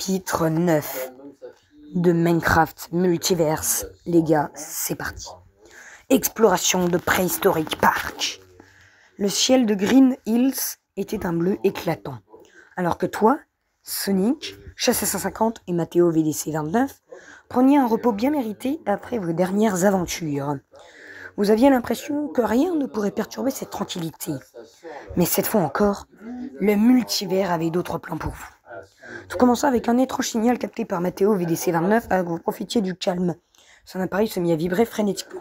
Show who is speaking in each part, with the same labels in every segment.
Speaker 1: Chapitre 9 de Minecraft Multiverse. Les gars, c'est parti. Exploration de Prehistoric Park. Le ciel de Green Hills était un bleu éclatant. Alors que toi, Sonic, Chassé150 et Matteo VDC29 preniez un repos bien mérité après vos dernières aventures. Vous aviez l'impression que rien ne pourrait perturber cette tranquillité. Mais cette fois encore, le multivers avait d'autres plans pour vous. Tout commença avec un étrange signal capté par Matteo VDC29 alors que vous profitiez du calme. Son appareil se mit à vibrer frénétiquement.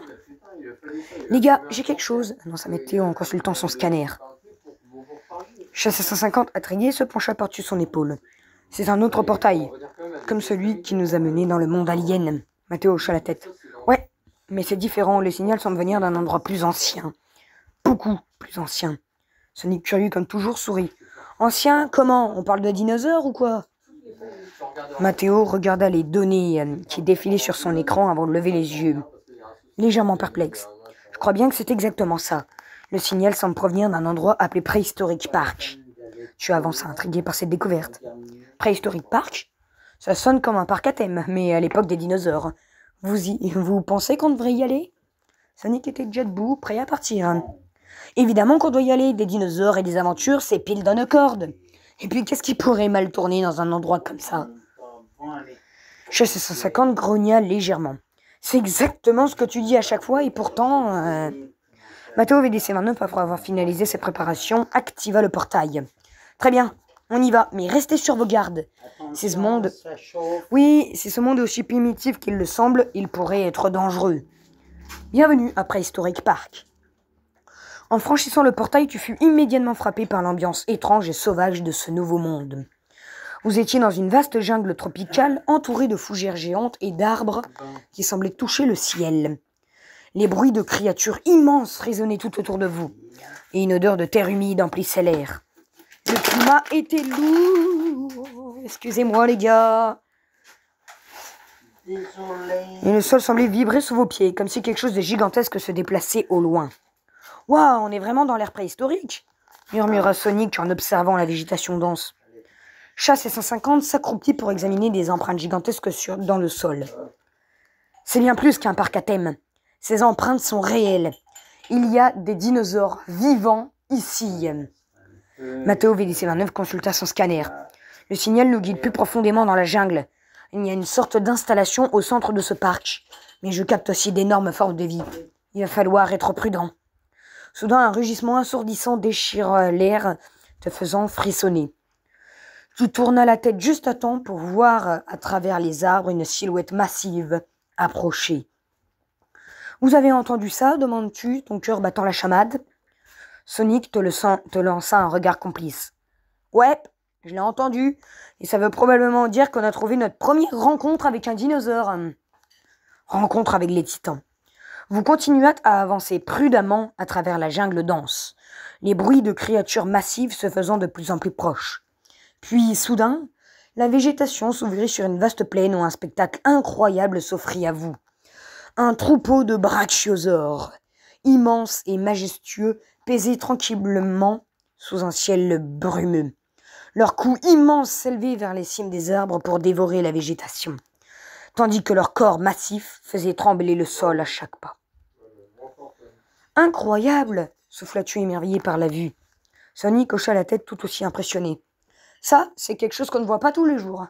Speaker 1: « Les gars, j'ai quelque chose !» annonça Matteo en consultant son scanner. Chassé150, intrigué, se pencha par-dessus son épaule. « C'est un autre portail, comme celui qui nous a menés dans le monde alien. » Matteo hocha la tête. « Ouais, mais c'est différent, le signal semble venir d'un endroit plus ancien. Beaucoup plus ancien. » Sonic, curieux comme toujours, sourit. « Ancien, comment? On parle de dinosaures ou quoi ?» Matteo regarda les données qui défilaient sur son écran avant de lever les yeux, légèrement perplexe. « Je crois bien que c'est exactement ça. Le signal semble provenir d'un endroit appelé Prehistoric Park. » Tu avances intrigué par cette découverte. « Prehistoric Park? Ça sonne comme un parc à thème, mais à l'époque des dinosaures. Vous pensez qu'on devrait y aller ?» Sonic était déjà debout, prêt à partir. « Évidemment qu'on doit y aller, des dinosaures et des aventures, c'est pile dans nos cordes. Et puis qu'est-ce qui pourrait mal tourner dans un endroit comme ça ?» Chassé150 grogna légèrement. « C'est exactement ce que tu dis à chaque fois et pourtant... Matteo VDC29, après avoir finalisé ses préparations, activa le portail. « Très bien, on y va, mais restez sur vos gardes. Si ce monde... Oui, si ce monde est aussi primitif qu'il le semble, il pourrait être dangereux. Bienvenue à Prehistoric Park. » En franchissant le portail, tu fus immédiatement frappé par l'ambiance étrange et sauvage de ce nouveau monde. Vous étiez dans une vaste jungle tropicale entourée de fougères géantes et d'arbres qui semblaient toucher le ciel. Les bruits de créatures immenses résonnaient tout autour de vous, et une odeur de terre humide emplissait l'air. Le climat était lourd. Excusez-moi les gars. Désolé. Et le sol semblait vibrer sous vos pieds, comme si quelque chose de gigantesque se déplaçait au loin. « Waouh, on est vraiment dans l'ère préhistorique !» murmura Sonic en observant la végétation dense. Chassé150 s'accroupit pour examiner des empreintes gigantesques dans le sol. « C'est bien plus qu'un parc à thème. Ces empreintes sont réelles. Il y a des dinosaures vivants ici. » Matteo VDC29 consulta son scanner. « Le signal nous guide plus profondément dans la jungle. Il y a une sorte d'installation au centre de ce parc. Mais je capte aussi d'énormes formes de vie. Il va falloir être prudent. » Soudain, un rugissement assourdissant déchira l'air, te faisant frissonner. Tu tournas la tête juste à temps pour voir à travers les arbres une silhouette massive approcher. « Vous avez entendu ça ?» demandes-tu, ton cœur battant la chamade. Sonic te lança un regard complice. « Ouais, je l'ai entendu, et ça veut probablement dire qu'on a trouvé notre première rencontre avec un dinosaure. » Rencontre avec les titans. Vous continuâtes à avancer prudemment à travers la jungle dense, les bruits de créatures massives se faisant de plus en plus proches. Puis, soudain, la végétation s'ouvrit sur une vaste plaine où un spectacle incroyable s'offrit à vous. Un troupeau de brachiosaures, immenses et majestueux, pesait tranquillement sous un ciel brumeux. Leurs coups immenses s'élevaient vers les cimes des arbres pour dévorer la végétation, tandis que leurs corps massifs faisaient trembler le sol à chaque pas. « Incroyable !» souffla-tu émerveillé par la vue. Sonic hocha la tête tout aussi impressionné. « Ça, c'est quelque chose qu'on ne voit pas tous les jours. »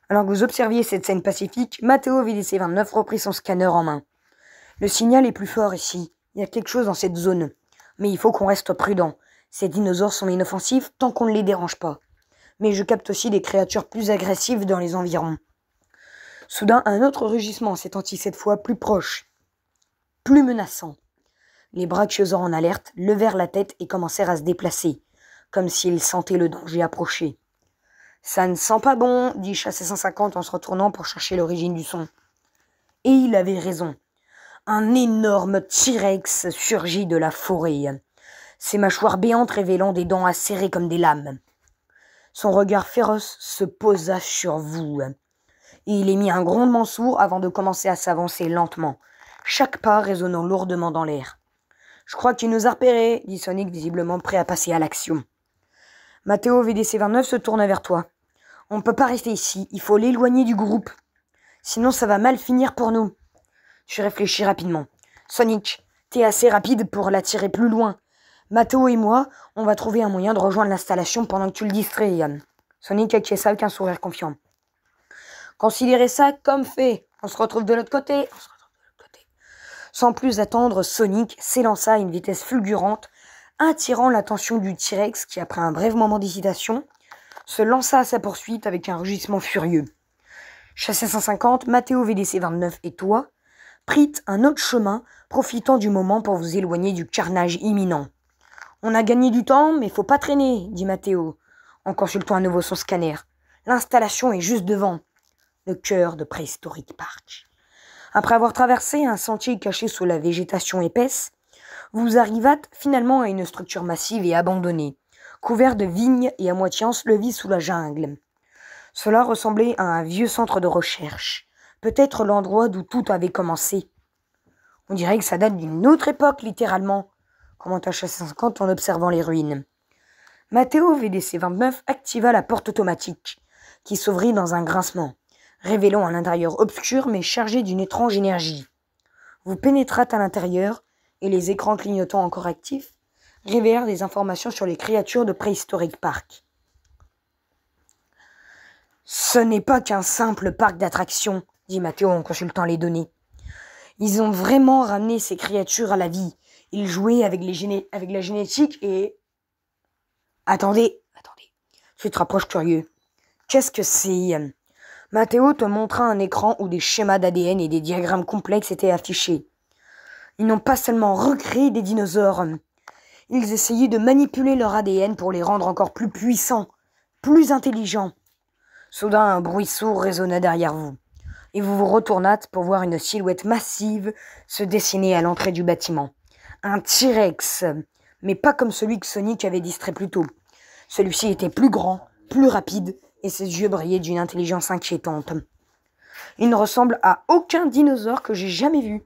Speaker 1: Alors que vous observiez cette scène pacifique, Matteo VDC29 reprit son scanner en main. « Le signal est plus fort ici. Il y a quelque chose dans cette zone. Mais il faut qu'on reste prudent. Ces dinosaures sont inoffensifs tant qu'on ne les dérange pas. Mais je capte aussi des créatures plus agressives dans les environs. » Soudain, un autre rugissement s'étendit cette fois plus proche, plus menaçant. Les brachiosaures en alerte levèrent la tête et commencèrent à se déplacer, comme s'ils sentaient le danger approcher. « Ça ne sent pas bon !» dit Chassé150 en se retournant pour chercher l'origine du son. Et il avait raison. Un énorme T-Rex surgit de la forêt, ses mâchoires béantes révélant des dents acérées comme des lames. Son regard féroce se posa sur vous, et il émit un grondement sourd avant de commencer à s'avancer lentement, chaque pas résonnant lourdement dans l'air. « Je crois qu'il nous a repérés, » dit Sonic, visiblement prêt à passer à l'action. Matteo VDC29 se tourna vers toi. On ne peut pas rester ici, il faut l'éloigner du groupe. Sinon ça va mal finir pour nous. Je réfléchis rapidement. Sonic, t'es assez rapide pour l'attirer plus loin. Matteo et moi, on va trouver un moyen de rejoindre l'installation pendant que tu le distrais, Yann. Sonic acquiesça avec un sourire confiant. Considérez ça comme fait. On se retrouve de l'autre côté. Sans plus attendre, Sonic s'élança à une vitesse fulgurante, attirant l'attention du T-Rex qui, après un bref moment d'hésitation, se lança à sa poursuite avec un rugissement furieux. Chassé 150, Matteo VDC 29 et toi prîtes un autre chemin, profitant du moment pour vous éloigner du carnage imminent. On a gagné du temps, mais faut pas traîner, dit Matteo, en consultant à nouveau son scanner. L'installation est juste devant, le cœur de Prehistoric Park. Après avoir traversé un sentier caché sous la végétation épaisse, vous arrivâtes finalement à une structure massive et abandonnée, couverte de vignes et à moitié ensevelie sous la jungle. Cela ressemblait à un vieux centre de recherche, peut-être l'endroit d'où tout avait commencé. On dirait que ça date d'une autre époque, littéralement, commenta Chassé 50 en observant les ruines. Matteo VDC 29 activa la porte automatique, qui s'ouvrit dans un grincement, révélant un intérieur obscur mais chargé d'une étrange énergie. Vous pénétrâtes à l'intérieur, et les écrans clignotants encore actifs révélèrent des informations sur les créatures de Prehistoric Park. Ce n'est pas qu'un simple parc d'attractions, dit Matteo en consultant les données. Ils ont vraiment ramené ces créatures à la vie. Ils jouaient avec la génétique et... Attendez. Tu te rapproches curieux. Qu'est-ce que c'est ? Matteo te montra un écran où des schémas d'ADN et des diagrammes complexes étaient affichés. Ils n'ont pas seulement recréé des dinosaures. Ils essayaient de manipuler leur ADN pour les rendre encore plus puissants, plus intelligents. Soudain, un bruit sourd résonna derrière vous, et vous vous retournâtes pour voir une silhouette massive se dessiner à l'entrée du bâtiment. Un T-Rex, mais pas comme celui que Sonic avait distrait plus tôt. Celui-ci était plus grand, plus rapide, et ses yeux brillaient d'une intelligence inquiétante. Il ne ressemble à aucun dinosaure que j'ai jamais vu,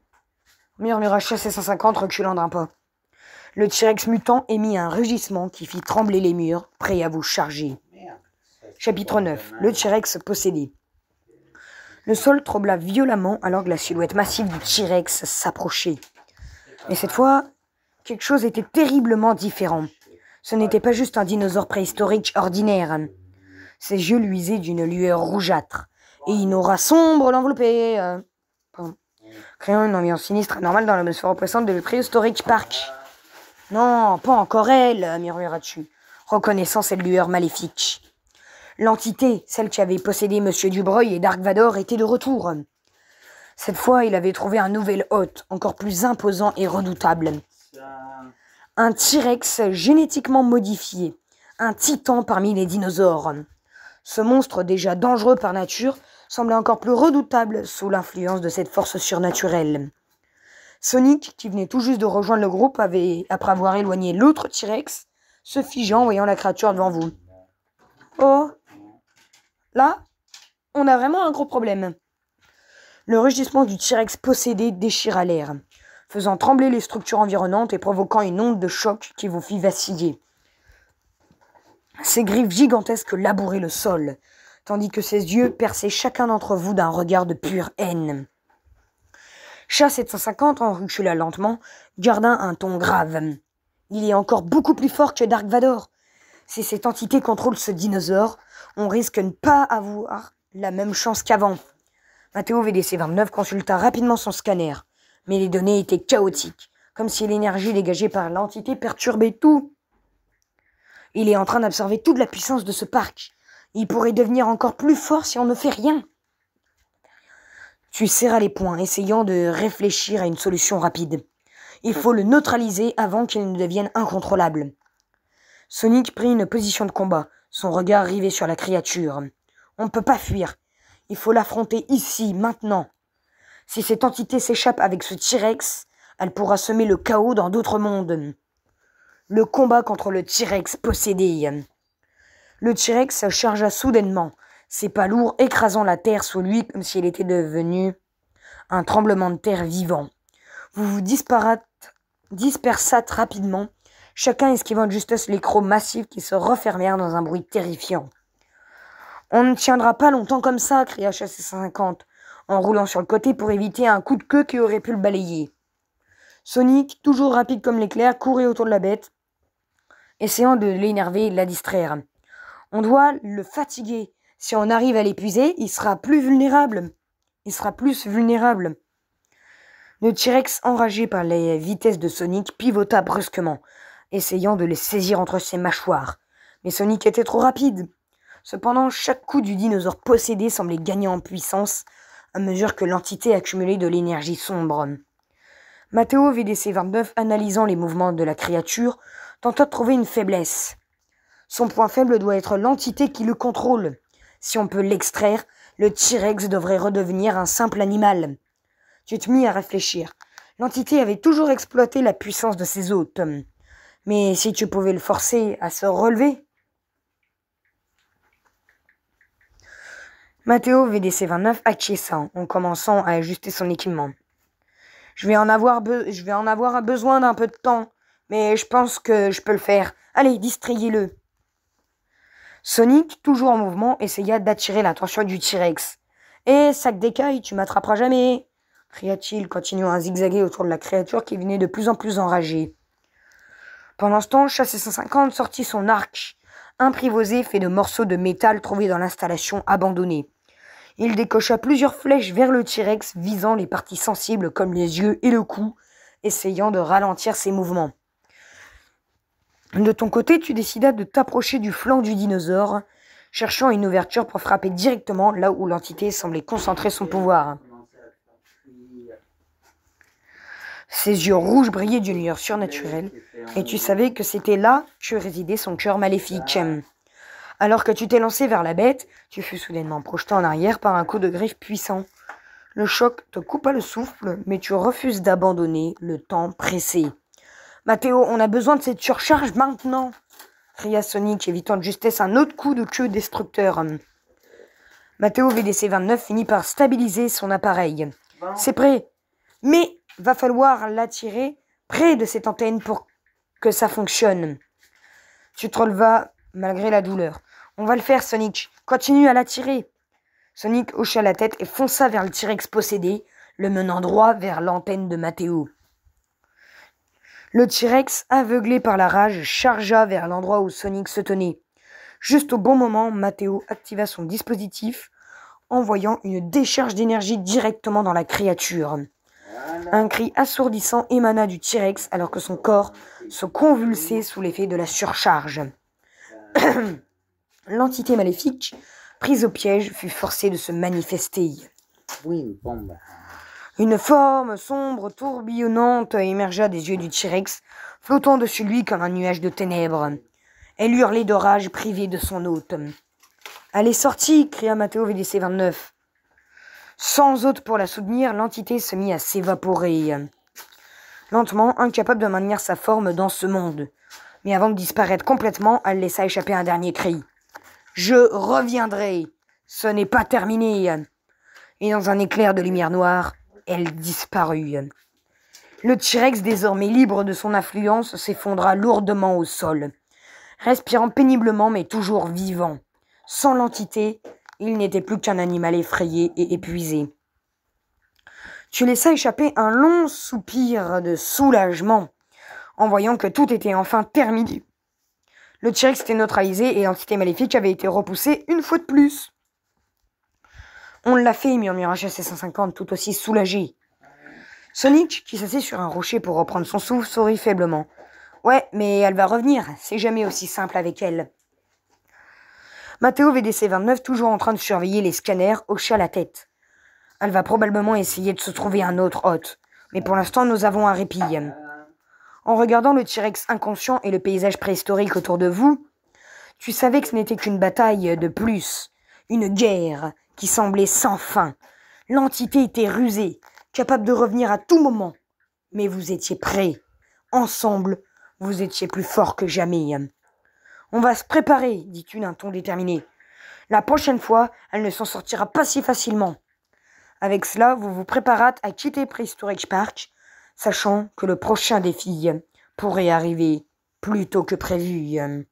Speaker 1: murmura Chassé 150 reculant d'un pas. Le T-Rex mutant émit un rugissement qui fit trembler les murs, prêt à vous charger. Chapitre 9. Le T-Rex possédé. Le sol trembla violemment alors que la silhouette massive du T-Rex s'approchait. Mais cette fois, quelque chose était terriblement différent. Ce n'était pas juste un dinosaure préhistorique ordinaire. Ses yeux luisaient d'une lueur rougeâtre, et une aura sombre l'enveloppait, créant une ambiance sinistre et normale dans l'atmosphère oppressante de Prehistoric Park. « Non, pas encore elle !» murmura-tu, reconnaissant cette lueur maléfique. L'entité, celle qui avait possédé Monsieur Dubreuil et Dark Vador, était de retour. Cette fois, il avait trouvé un nouvel hôte, encore plus imposant et redoutable. Un T-Rex génétiquement modifié, un titan parmi les dinosaures. Ce monstre, déjà dangereux par nature, semblait encore plus redoutable sous l'influence de cette force surnaturelle. Sonic, qui venait tout juste de rejoindre le groupe, après avoir éloigné l'autre T-Rex, se figea en voyant la créature devant vous. Oh, là, on a vraiment un gros problème. Le rugissement du T-Rex possédé déchira l'air, faisant trembler les structures environnantes et provoquant une onde de choc qui vous fit vaciller. Ses griffes gigantesques labouraient le sol, tandis que ses yeux perçaient chacun d'entre vous d'un regard de pure haine. Chat 750 en recula lentement, garda un ton grave. Il est encore beaucoup plus fort que Dark Vador. Si cette entité contrôle ce dinosaure, on risque de ne pas avoir la même chance qu'avant. Matteo VDC 29 consulta rapidement son scanner, mais les données étaient chaotiques, comme si l'énergie dégagée par l'entité perturbait tout. Il est en train d'absorber toute la puissance de ce parc. Il pourrait devenir encore plus fort si on ne fait rien. Tu serras les poings, essayant de réfléchir à une solution rapide. Il faut le neutraliser avant qu'il ne devienne incontrôlable. Sonic prit une position de combat, son regard rivé sur la créature. On ne peut pas fuir. Il faut l'affronter ici, maintenant. Si cette entité s'échappe avec ce T-Rex, elle pourra semer le chaos dans d'autres mondes. Le combat contre le T-Rex possédé. Le T-Rex chargea soudainement, ses pas lourds écrasant la terre sous lui comme si elle était devenue un tremblement de terre vivant. Vous vous dispersâtes rapidement, chacun esquivant de justesse les crocs massifs qui se refermèrent dans un bruit terrifiant. On ne tiendra pas longtemps comme ça, cria HC-150, en roulant sur le côté pour éviter un coup de queue qui aurait pu le balayer. Sonic, toujours rapide comme l'éclair, courait autour de la bête, essayant de l'énerver et de la distraire. On doit le fatiguer. Si on arrive à l'épuiser, il sera plus vulnérable. Le T-Rex, enragé par les vitesses de Sonic, pivota brusquement, essayant de les saisir entre ses mâchoires. Mais Sonic était trop rapide. Cependant, chaque coup du dinosaure possédé semblait gagner en puissance à mesure que l'entité accumulait de l'énergie sombre. Matteo VDC-29, analysant les mouvements de la créature, tenta de trouver une faiblesse. Son point faible doit être l'entité qui le contrôle. Si on peut l'extraire, le T-Rex devrait redevenir un simple animal. Tu te mis à réfléchir. L'entité avait toujours exploité la puissance de ses hôtes. Mais si tu pouvais le forcer à se relever... Matteo VDC-29 acquiesça en commençant à ajuster son équipement. Je vais en avoir besoin d'un peu de temps, mais je pense que je peux le faire. Allez, distrayez-le. Sonic, toujours en mouvement, essaya d'attirer l'attention du T-Rex. « Eh, sac d'écailles, tu m'attraperas jamais !» cria-t-il, continuant à zigzaguer autour de la créature qui venait de plus en plus enragée. Pendant ce temps, HC-150 sortit son arc, imprisonné fait de morceaux de métal trouvés dans l'installation abandonnée. Il décocha plusieurs flèches vers le T-Rex, visant les parties sensibles comme les yeux et le cou, essayant de ralentir ses mouvements. De ton côté, tu décidas de t'approcher du flanc du dinosaure, cherchant une ouverture pour frapper directement là où l'entité semblait concentrer son pouvoir. Ses yeux rouges brillaient d'une lueur surnaturelle, et tu savais que c'était là que résidait son cœur maléfique. Alors que tu t'es lancé vers la bête, tu fus soudainement projeté en arrière par un coup de griffe puissant. Le choc te coupa le souffle, mais tu refuses d'abandonner, le temps pressé. « Matteo, on a besoin de cette surcharge maintenant !» cria Sonic, évitant de justesse un autre coup de queue destructeur. Matteo VDC-29 finit par stabiliser son appareil. « C'est prêt, mais va falloir l'attirer près de cette antenne pour que ça fonctionne. » Tu te relevas malgré la douleur. « On va le faire, Sonic. Continue à l'attirer. » Sonic hocha la tête et fonça vers le T-Rex possédé, le menant droit vers l'antenne de Matteo. Le T-Rex, aveuglé par la rage, chargea vers l'endroit où Sonic se tenait. Juste au bon moment, Matteo activa son dispositif, envoyant une décharge d'énergie directement dans la créature. Un cri assourdissant émana du T-Rex alors que son corps se convulsait sous l'effet de la surcharge. L'entité maléfique, prise au piège, fut forcée de se manifester. Une forme sombre, tourbillonnante, émergea des yeux du T-Rex, flottant dessus lui comme un nuage de ténèbres. Elle hurlait de rage, privée de son hôte. « Elle est sortie !» cria Matteo VDC-29. Sans hôte pour la soutenir, l'entité se mit à s'évaporer. Lentement, incapable de maintenir sa forme dans ce monde. Mais avant de disparaître complètement, elle laissa échapper un dernier cri. « Je reviendrai ! Ce n'est pas terminé !» Et dans un éclair de lumière noire, elle disparut. Le T-Rex, désormais libre de son influence, s'effondra lourdement au sol, respirant péniblement mais toujours vivant. Sans l'entité, il n'était plus qu'un animal effrayé et épuisé. Tu laissas échapper un long soupir de soulagement en voyant que tout était enfin terminé. Le T-Rex était neutralisé et l'entité maléfique avait été repoussée une fois de plus. On l'a fait, murmura HC-150 tout aussi soulagé. Sonic, qui s'assit sur un rocher pour reprendre son souffle, sourit faiblement. Ouais, mais elle va revenir, c'est jamais aussi simple avec elle. Matteo VDC-29, toujours en train de surveiller les scanners, hocha la tête. Elle va probablement essayer de se trouver un autre hôte, mais pour l'instant nous avons un répit. En regardant le T-Rex inconscient et le paysage préhistorique autour de vous, tu savais que ce n'était qu'une bataille de plus, une guerre qui semblait sans fin. L'entité était rusée, capable de revenir à tout moment. Mais vous étiez prêts. Ensemble, vous étiez plus forts que jamais. On va se préparer, dit-tu d'un ton déterminé. La prochaine fois, elle ne s'en sortira pas si facilement. Avec cela, vous vous préparâtes à quitter Prehistoric Park, sachant que le prochain défi pourrait arriver plus tôt que prévu.